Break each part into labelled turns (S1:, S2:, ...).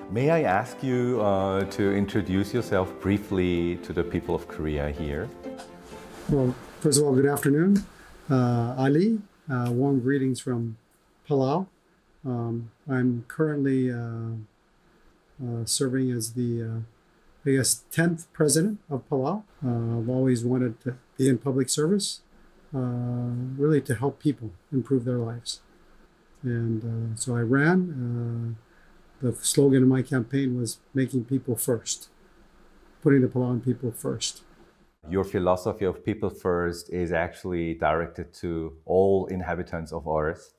S1: May I ask you to introduce yourself briefly to the people of Korea here?
S2: Well, first of all, good afternoon. Ali, warm greetings from Palau. I'm currently serving as the, 10th president of Palau. I've always wanted to be in public service, really to help people improve their lives. And so I ran. The slogan of my campaign was making people first, putting the Palauan people first.
S1: Your philosophy of people first is actually directed to all inhabitants of Earth,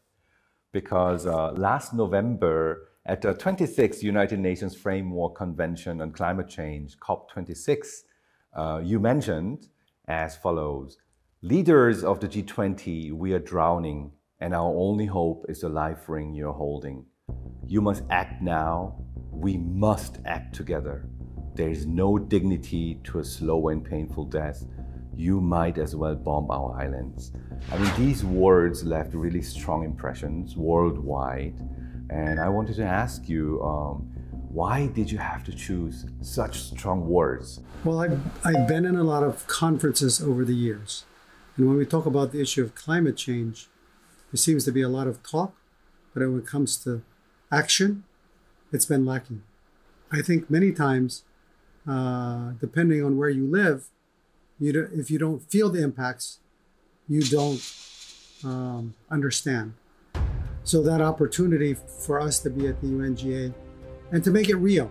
S1: because last November at the 26th United Nations Framework Convention on Climate Change, COP26, you mentioned as follows: leaders of the G20, we are drowning, and our only hope is the life ring you're holding. You must act now. We must act together. There is no dignity to a slow and painful death. You might as well bomb our islands. I mean, these words left really strong impressions worldwide. And I wanted to ask you, why did you have to choose such strong words?
S2: Well, I've been in a lot of conferences over the years. And when we talk about the issue of climate change, there seems to be a lot of talk, but when it comes to action, it's been lacking. I think many times, depending on where you live, if you don't feel the impacts, you don't understand. So that opportunity for us to be at the UNGA and to make it real,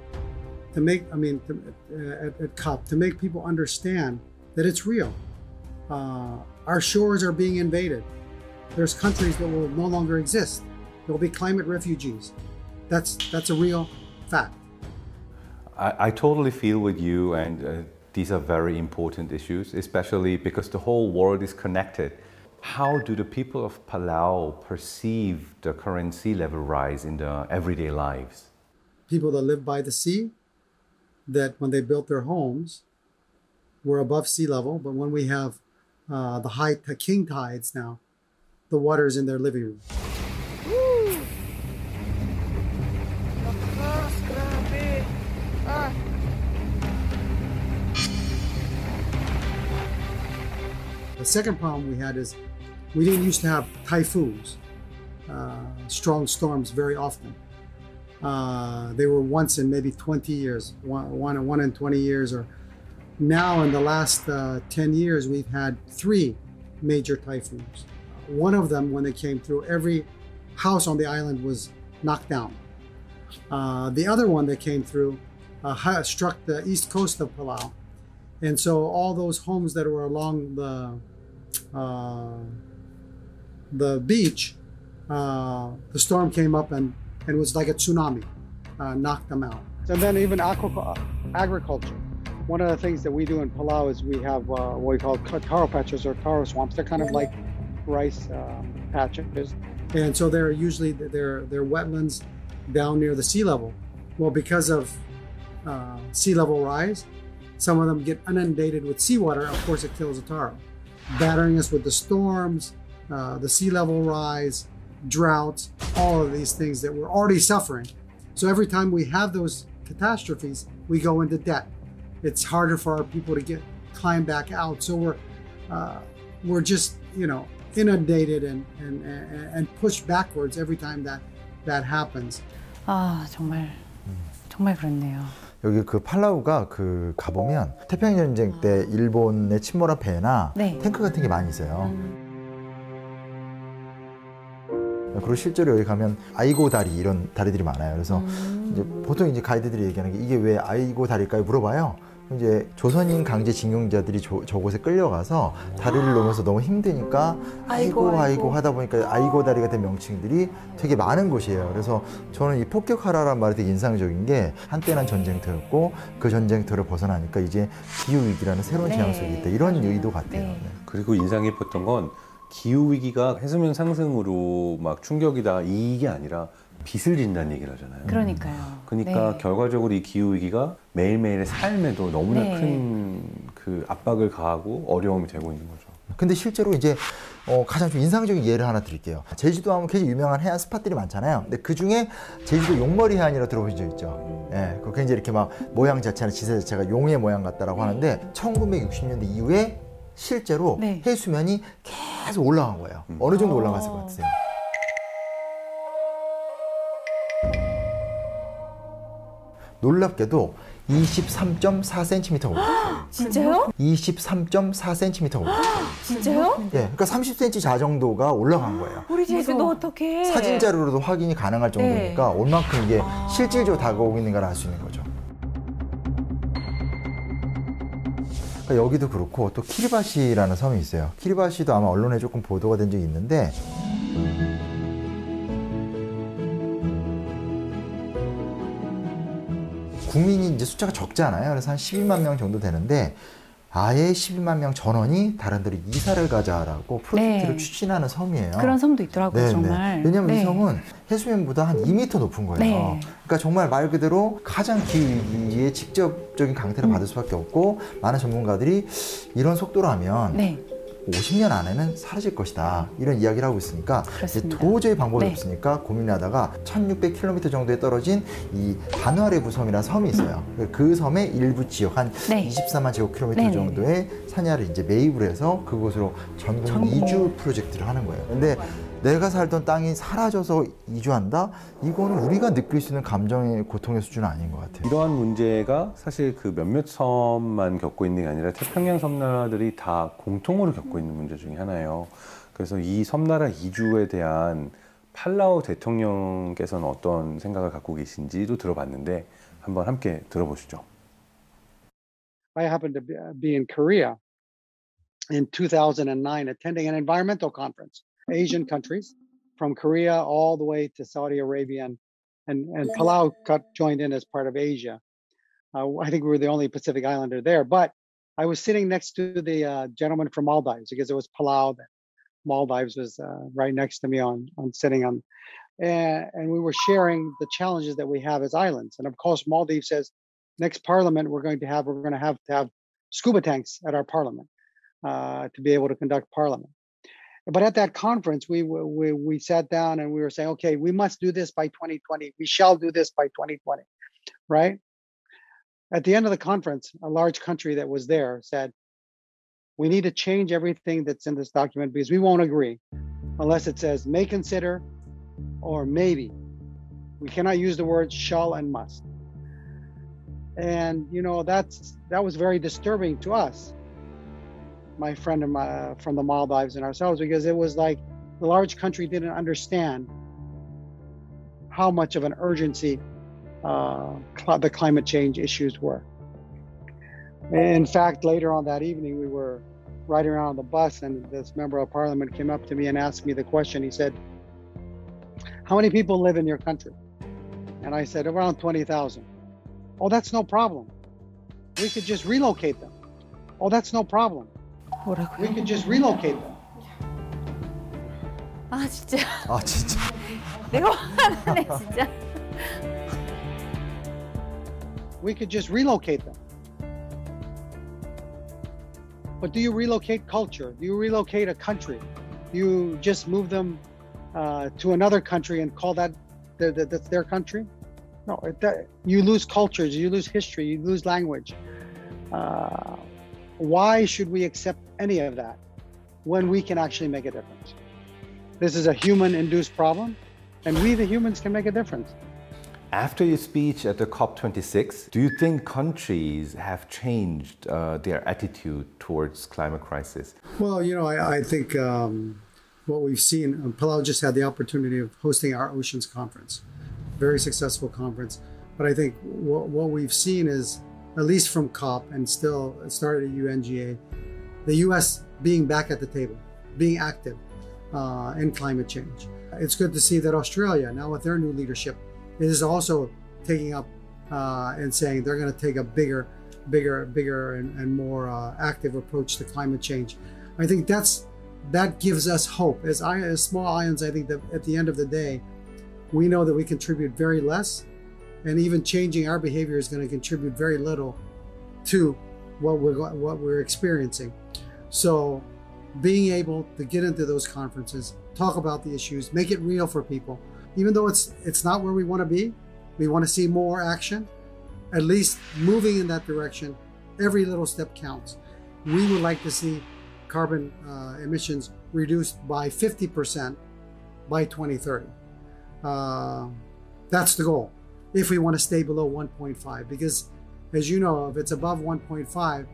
S2: to make, at COP, to make people understand that it's real. Our shores are being invaded. There's countries that will no longer exist. There will be climate refugees. That's a real fact.
S1: I totally feel with you, and these are very important issues, especially because the whole world is connected. How do the people of Palau perceive the current sea level rise in their everyday lives?
S2: People that live by the sea, that when they built their homes, were above sea level, but when we have the high king tides now, the water's in their living room. The second problem we had is we didn't used to have typhoons, strong storms very often. They were once in maybe 20 years, one in 20 years. Or now in the last 10 years, we've had 3 major typhoons. One of them, when they came through, every house on the island was knocked down. The other one that came through struck the east coast of Palau. And so all those homes that were along the beach, the storm came up and it was like a tsunami, knocked them out. And then even agriculture. One of the things that we do in Palau is we have what we call taro patches or taro swamps. They're kind of like rice patches. And so they're usually, they're wetlands down near the sea level. Well, because of sea level rise, some of them get inundated with seawater. Of course, it kills the taro, battering us with the storms, the sea level rise, droughts, all of these things that we're already suffering. So every time we have those catastrophes, we go into debt. It's harder for our people to climb back out. So we're just, inundated and pushed backwards every time that happens.
S3: 정말 그렇네요.
S4: 여기 그 팔라우가 가보면 태평양 전쟁 때 일본의 침몰한 배나 탱크 같은 게 많이 있어요. 그리고 실제로 여기 가면 아이고 다리 이런 다리들이 많아요. 그래서 이제 보통 이제 가이드들이 얘기하는 게 이게 왜 아이고 다리일까요? 물어봐요. 이제 조선인 강제징용자들이 저곳에 끌려가서 다리를 놓으면서 너무 힘드니까 아이고 하다 보니까 아이고 다리가 된 명칭들이 되게 많은 곳이에요. 그래서 저는 이 폭격하라란 말이 되게 인상적인 게 한때는 전쟁터였고 그 전쟁터를 벗어나니까 이제 기후위기라는 새로운 재앙 속에 있다. 이런 의도 같아요.
S1: 그리고 인상 깊었던 건 기후위기가 해수면 상승으로 막 충격이다 이게 아니라 빚을 진다는 얘기를 하잖아요. 그러니까 결과적으로 이 기후위기가 매일매일의 삶에도 너무나 큰 그 압박을 가하고 어려움이 되고 있는 거죠.
S4: 근데 실제로 이제 가장 좀 인상적인 예를 하나 드릴게요. 제주도 하면 굉장히 유명한 해안 스팟들이 많잖아요. 근데 그 중에 제주도 용머리 해안이라고 들어보신 적 있죠? 예, 그 굉장히 이렇게 막 모양 자체나 지세 자체가 용의 모양 같다라고 하는데 1960년대 이후에 실제로
S3: 네.
S4: 해수면이 계속 올라간 거예요. 어느 정도 올라갔을 것 같으세요? 놀랍게도 23.4cm가 올랐어요.
S3: 진짜요?
S4: 23.4cm가 올랐어요.
S3: 진짜요?
S4: 예, 그러니까 30cm 자 정도가 올라간 거예요.
S3: 우리 제주도 어떡해.
S4: 사진 자료로도 확인이 가능할 정도니까
S3: 네.
S4: 얼만큼 이게 실질적으로 다가오고 있는가를 알 수 있는 거죠. 그러니까 여기도 그렇고 또 키리바시라는 섬이 있어요. 키리바시도 아마 언론에 조금 보도가 된 적이 있는데 국민이 이제 숫자가 적잖아요. 그래서 한 12만 명 정도 되는데 아예 12만 명 전원이 다른 데로 이사를 가자라고 프로젝트를
S3: 네.
S4: 추진하는 섬이에요.
S3: 그런 섬도 있더라고요,
S4: 네,
S3: 정말.
S4: 네. 왜냐면
S3: 네.
S4: 이 섬은 해수면보다 한 2m 높은 거예요.
S3: 네.
S4: 그러니까 정말 말 그대로 가장 기후위기에 직접적인 강태를 받을 수밖에 없고 많은 전문가들이 이런 속도라면
S3: 네.
S4: 50년 안에는 사라질 것이다 이런 이야기를 하고 있으니까 이제
S3: 그렇습니다.
S4: 도저히 방법이
S3: 네.
S4: 없으니까 고민하다가 1600km 정도에 떨어진 이 바누아레부 섬이라는 섬이 있어요. 그 섬의 일부 지역 한
S3: 네.
S4: 24만 제곱킬로미터
S3: 네네.
S4: 정도의 산야를 이제 매입을 해서 그곳으로 전국 이주 프로젝트를 하는 거예요. 근데 내가 살던 땅이 사라져서 이주한다? 이거는 우리가 느낄 수 있는 감정의 고통의 수준은 아닌 것 같아요.
S1: 이러한 문제가 사실 그 몇몇 섬만 겪고 있는 게 아니라 태평양 섬나라들이 다 공통으로 겪고 있는 문제 중에 하나예요. 그래서 이 섬나라 이주에 대한 팔라우 대통령께서는 어떤 생각을 갖고 계신지도 들어봤는데 한번 함께 들어보시죠.
S2: I happened to be in Korea in 2009 attending an environmental conference. Asian countries from Korea all the way to Saudi Arabia and Palau got joined in as part of Asia. I think we were the only Pacific Islander there, but I was sitting next to the gentleman from Maldives because it was Palau. Maldives was right next to me on sitting on, and we were sharing the challenges that we have as islands. And of course, Maldives says next parliament we're going to have to have scuba tanks at our parliament to be able to conduct parliament. But at that conference, we sat down and we were saying, okay, we must do this by 2020. We shall do this by 2020, right? At the end of the conference, a large country that was there said, we need to change everything that's in this document because we won't agree unless it says may consider or maybe. We cannot use the words shall and must. And, you know, that was very disturbing to us, my friend and from the Maldives and ourselves, because it was like the large country didn't understand how much of an urgency the climate change issues were. In fact, later on that evening, we were riding around on the bus and this member of parliament came up to me and asked me the question. He said, how many people live in your country? And I said, around 20,000. Oh, that's no problem. We could just relocate them. Oh, that's no problem.
S3: 뭐라고요?
S2: We could just relocate them.
S3: 아 진짜
S4: 아 진짜.
S3: 내가 화나네 진짜.
S2: We could just relocate them. But do you relocate culture? Do you relocate a country? Do you just move them to another country and call that's their country? No, you lose cultures, you lose history, you lose language. Why should we accept any of that when we can actually make a difference? This is a human-induced problem, and we, the humans, can make a difference.
S1: After your speech at the COP26, do you think countries have changed their attitude towards climate crisis?
S2: Well, you know, I think what we've seen, Palau just had the opportunity of hosting our Oceans Conference, very successful conference. But I think what we've seen is, at least from COP and still it started at UNGA, the US being back at the table, being active in climate change. It's good to see that Australia, now with their new leadership, is also taking up and saying they're going to take a bigger and more active approach to climate change. I think that gives us hope. As small islands, I think that at the end of the day, we know that we contribute very less, and even changing our behavior is going to contribute very little to what we're experiencing. So being able to get into those conferences, talk about the issues, make it real for people, even though it's not where we want to be, we want to see more action, at least moving in that direction. Every little step counts. We would like to see carbon emissions reduced by 50% by 2030. That's the goal if we want to stay below 1.5, because as you know, if it's above 1.5,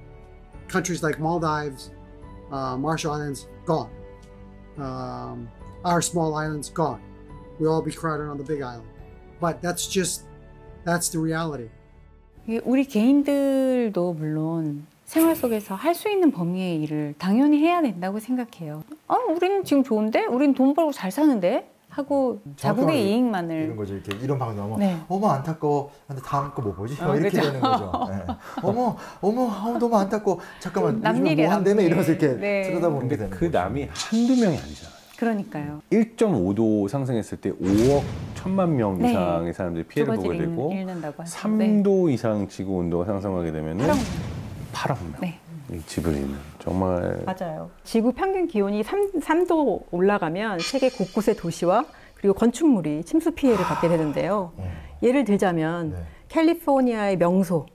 S2: countries like Maldives, Marshall Islands, gone. Our small islands, gone. We'll all be crowded on the big island. But that's the reality.
S3: 우리 개인들도 물론 생활 속에서 할 수 있는 범위의 일을 당연히 해야 된다고 생각해요. 우리는 지금 좋은데? 우리는 돈 벌고 잘 사는데? 하고 자국의 이익만을
S4: 이런 거죠. 이렇게 이런 방송 나오면
S3: 네.
S4: 어머 안타까워. 근데 다음 거 뭐 보지? 이렇게 그렇죠. 되는 거죠. 네. 어머 너무 안타까워. 잠깐만
S3: 남일이
S4: 뭐 한다며 이러면서 이렇게
S3: 네.
S4: 들여다보는 게 되는
S1: 그
S4: 거죠.
S1: 남이 한두 명이 아니잖아요.
S3: 그러니까요.
S1: 1.5도 상승했을 때 5억 1천만 명
S3: 네.
S1: 이상의 사람들이 피해를 보게 되고
S3: 잃는다고 하죠.
S1: 3도 이상 지구 온도가 상승하게 되면 8억 명
S3: 네.
S1: 집을 잃는 정말
S5: 맞아요. 지구 평균 기온이 3도 올라가면 세계 곳곳의 도시와 그리고 건축물이 침수 피해를 받게 되는데요. 예를 들자면 캘리포니아의 명소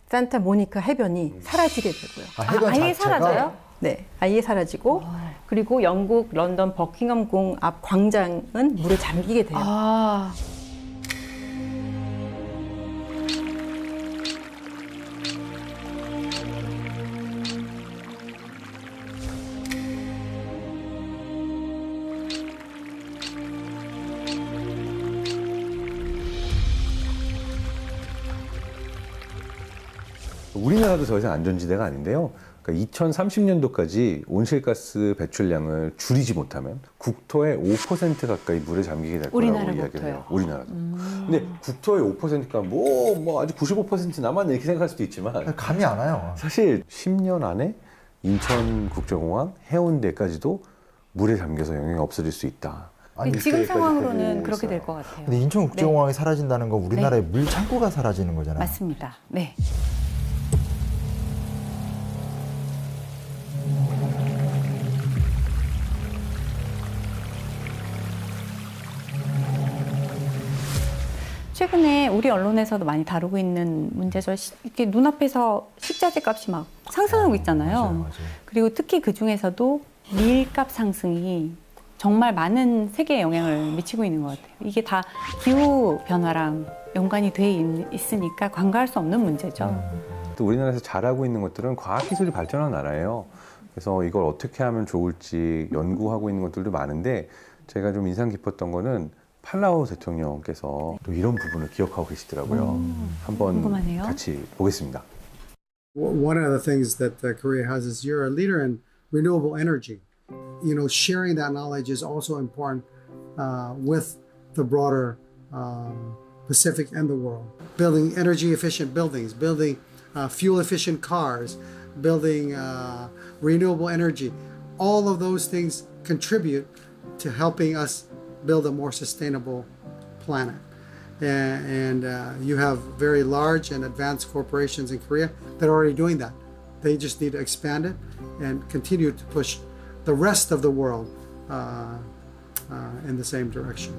S5: 산타 모니카 해변이 사라지게 되고요.
S4: 해변
S3: 아예
S4: 자체가
S3: 사라져요?
S5: 네, 아예 사라지고 그리고 영국 런던 버킹엄궁 앞 광장은 물에 잠기게 돼요.
S1: 우리나라도 더 이상 안전지대가 아닌데요. 그러니까 2030년도까지 온실가스 배출량을 줄이지 못하면 국토의 5% 가까이 물에 잠기게 될 거라고 이야기를 해요. 우리나라도. 근데 국토의 5%가 뭐 아직 95% 남았네 이렇게 생각할 수도 있지만
S4: 감이 안 와요.
S1: 사실 10년 안에 인천국제공항, 해운대까지도 물에 잠겨서 영향이 없어질 수 있다.
S3: 아니, 지금 상황으로는 그렇게 될 것 같아요.
S4: 근데 인천국제공항이 사라진다는 건 우리나라의 물 창고가 사라지는 거잖아요.
S3: 맞습니다. 네. 최근에 우리 언론에서도 많이 다루고 있는 문제죠. 이렇게 눈앞에서 식자재 값이 막 상승하고 있잖아요.
S4: 맞아요.
S3: 그리고 특히 그 중에서도 밀값 상승이 정말 많은 세계에 영향을 미치고 있는 것 같아요. 이게 다 기후 변화랑 연관이 돼 있으니까 간과할 수 없는 문제죠.
S1: 또 우리나라에서 잘하고 있는 것들은 과학기술이 발전한 나라예요. 그래서 이걸 어떻게 하면 좋을지 연구하고 있는 것들도 많은데 제가 좀 인상 깊었던 거는 팔라우 대통령께서 또 이런 부분을 기억하고 계시더라고요. 한번
S3: 궁금하네요.
S1: 같이 보겠습니다.
S2: One of the things that Korea has is you're a leader in renewable energy. You know, sharing that knowledge is also important with the broader Pacific and the world. Building energy efficient buildings, building fuel efficient cars, building renewable energy. All of those things contribute to helping us build a more sustainable planet. And you have very large and advanced corporations in Korea that are already doing that. They just need to expand it and continue to push the rest of the world in the same direction.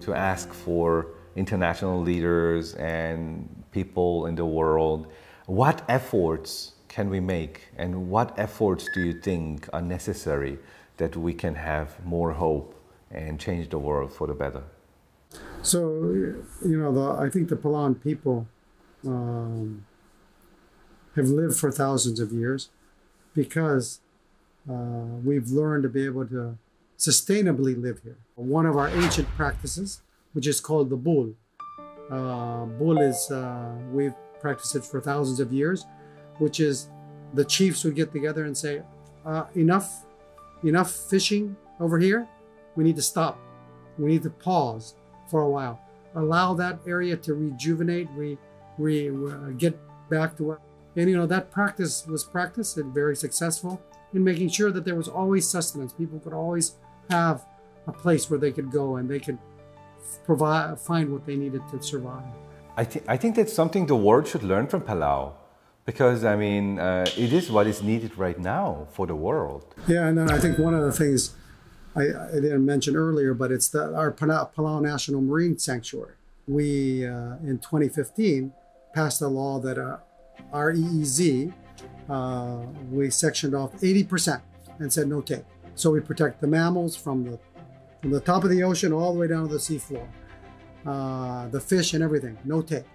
S1: To ask for international leaders and people in the world, what efforts can we make and what efforts do you think are necessary that we can have more hope and change the world for the better?
S2: So, you know, I think the Palawan people have lived for thousands of years because we've learned to be able to sustainably live here. One of our ancient practices, which is called the bul. Bul is, we've practiced it for thousands of years, which is the chiefs would get together and say, enough fishing over here. We need to stop. We need to pause for a while. Allow that area to rejuvenate, get back to where. And you know, that practice was practiced and very successful in making sure that there was always sustenance. People could always have a place where they could go and they could find what they needed to survive.
S1: I think that's something the world should learn from Palau. Because, I mean, it is what is needed right now for the world.
S2: Yeah, and then I think one of the things I didn't mention earlier, but it's our Palau National Marine Sanctuary. We, in 2015, passed a law that REEZ, we sectioned off 80% and said no take. So we protect the mammals from the top of the ocean all the way down to the seafloor. The fish and everything, no take.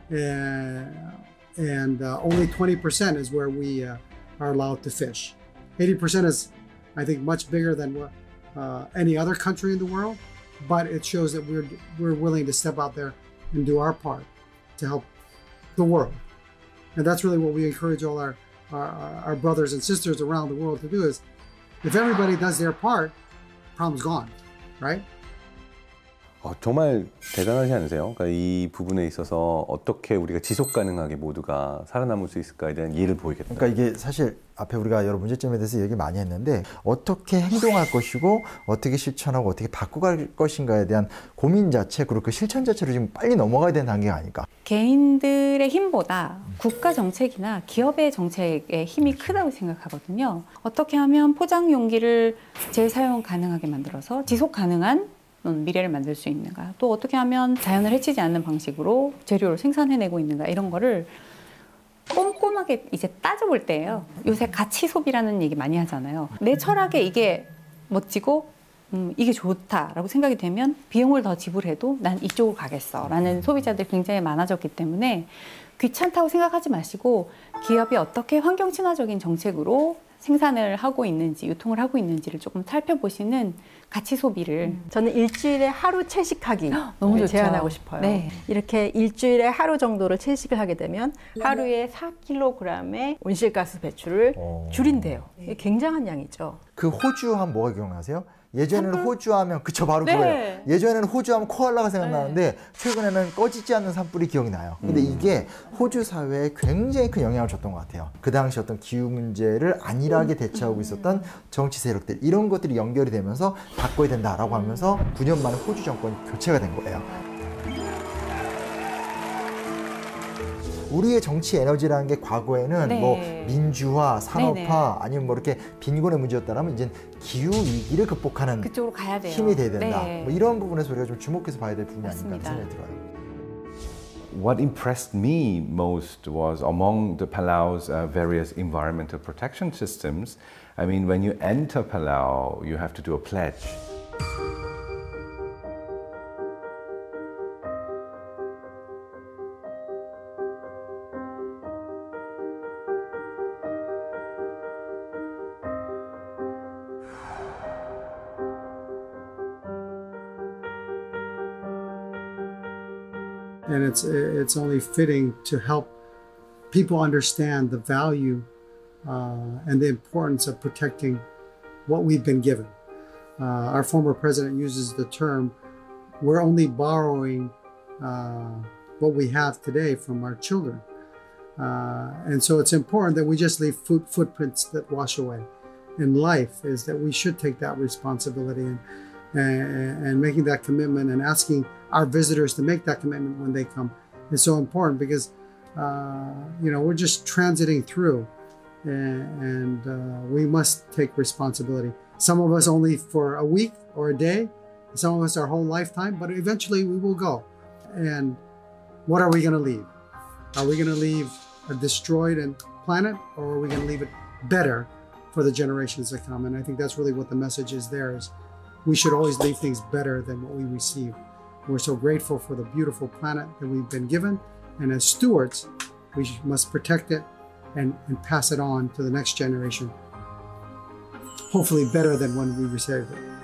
S2: And only 20% is where we are allowed to fish. 80% is, I think, much bigger than what any other country in the world, but it shows that we're willing to step out there and do our part to help the world. And that's really what we encourage all our brothers and sisters around the world to do is, if everybody does their part, problem's gone, right?
S6: 정말 대단하지 않으세요? 그러니까 이 부분에 있어서 어떻게 우리가 지속 가능하게 모두가 살아남을 수 있을까에 대한 이해를 보이겠다.
S4: 그러니까 이게 사실 앞에 우리가 여러 문제점에 대해서 얘기 많이 했는데 어떻게 행동할 것이고 어떻게 실천하고 어떻게 바꿔갈 것인가에 대한 고민 자체 그리고 그 실천 자체로 지금 빨리 넘어가야 되는 단계가 아닐까.
S3: 개인들의 힘보다 국가 정책이나 기업의 정책의 힘이 크다고 생각하거든요. 어떻게 하면 포장 용기를 재사용 가능하게 만들어서 지속 가능한 미래를 만들 수 있는가, 또 어떻게 하면 자연을 해치지 않는 방식으로 재료를 생산해내고 있는가, 이런 거를 꼼꼼하게 이제 따져볼 때예요. 요새 가치 소비라는 얘기 많이 하잖아요. 내 철학에 이게 멋지고 이게 좋다라고 생각이 되면 비용을 더 지불해도 난 이쪽으로 가겠어 라는 소비자들이 굉장히 많아졌기 때문에 귀찮다고 생각하지 마시고 기업이 어떻게 환경 친화적인 정책으로 생산을 하고 있는지, 유통을 하고 있는지를 조금 살펴보시는 가치 소비를.
S5: 저는 일주일에 하루 채식하기
S3: 너무 좋죠.
S5: 제안하고 싶어요.
S3: 네.
S5: 이렇게 일주일에 하루 정도를 채식을 하게 되면 하루에 4kg의 온실가스 배출을 줄인대요. 이게 굉장한 양이죠.
S4: 그 호주 하면 뭐가 기억나세요? 예전에는 호주 하면 그쵸 바로
S3: 네.
S4: 그거예요. 예전에는 호주 하면 코알라가 생각나는데 최근에는 꺼지지 않는 산불이 기억이 나요. 근데 이게 호주 사회에 굉장히 큰 영향을 줬던 것 같아요. 그 당시 어떤 기후 문제를 안일하게 대처하고 있었던 정치 세력들 이런 것들이 연결이 되면서 바꿔야 된다라고 하면서 9년 만에 호주 정권이 교체가 된 거예요. 우리의 정치 에너지라는 게 과거에는
S3: 네.
S4: 뭐 민주화, 산업화
S3: 네네.
S4: 아니면 뭐 이렇게 빈곤의 문제였다면 이제 기후 위기를 극복하는
S3: 그쪽으로 가야 돼요.
S4: 힘이 돼야 된다.
S3: 네.
S4: 뭐 이런 부분에서 우리가 좀 주목해서 봐야 될 부분이
S3: 맞습니다.
S4: 아닌가 생각이 들어요.
S1: What impressed me most was among the Palau's various environmental protection systems. I mean, when you enter Palau, you have to do a pledge.
S2: And it's only fitting to help people understand the value and the importance of protecting what we've been given. Our former president uses the term, we're only borrowing what we have today from our children. And so it's important that we just leave footprints that wash away. In life is that we should take that responsibility and making that commitment and asking our visitors to make that commitment when they come is so important because, we're just transiting through and we must take responsibility. Some of us only for a week or a day, some of us our whole lifetime, but eventually we will go. And what are we going to leave? Are we going to leave a destroyed planet or are we going to leave it better for the generations to come? And I think that's really what the message is there is we should always leave things better than what we receive. We're so grateful for the beautiful planet that we've been given. And as stewards, we must protect it and pass it on to the next generation. Hopefully better than when we received it.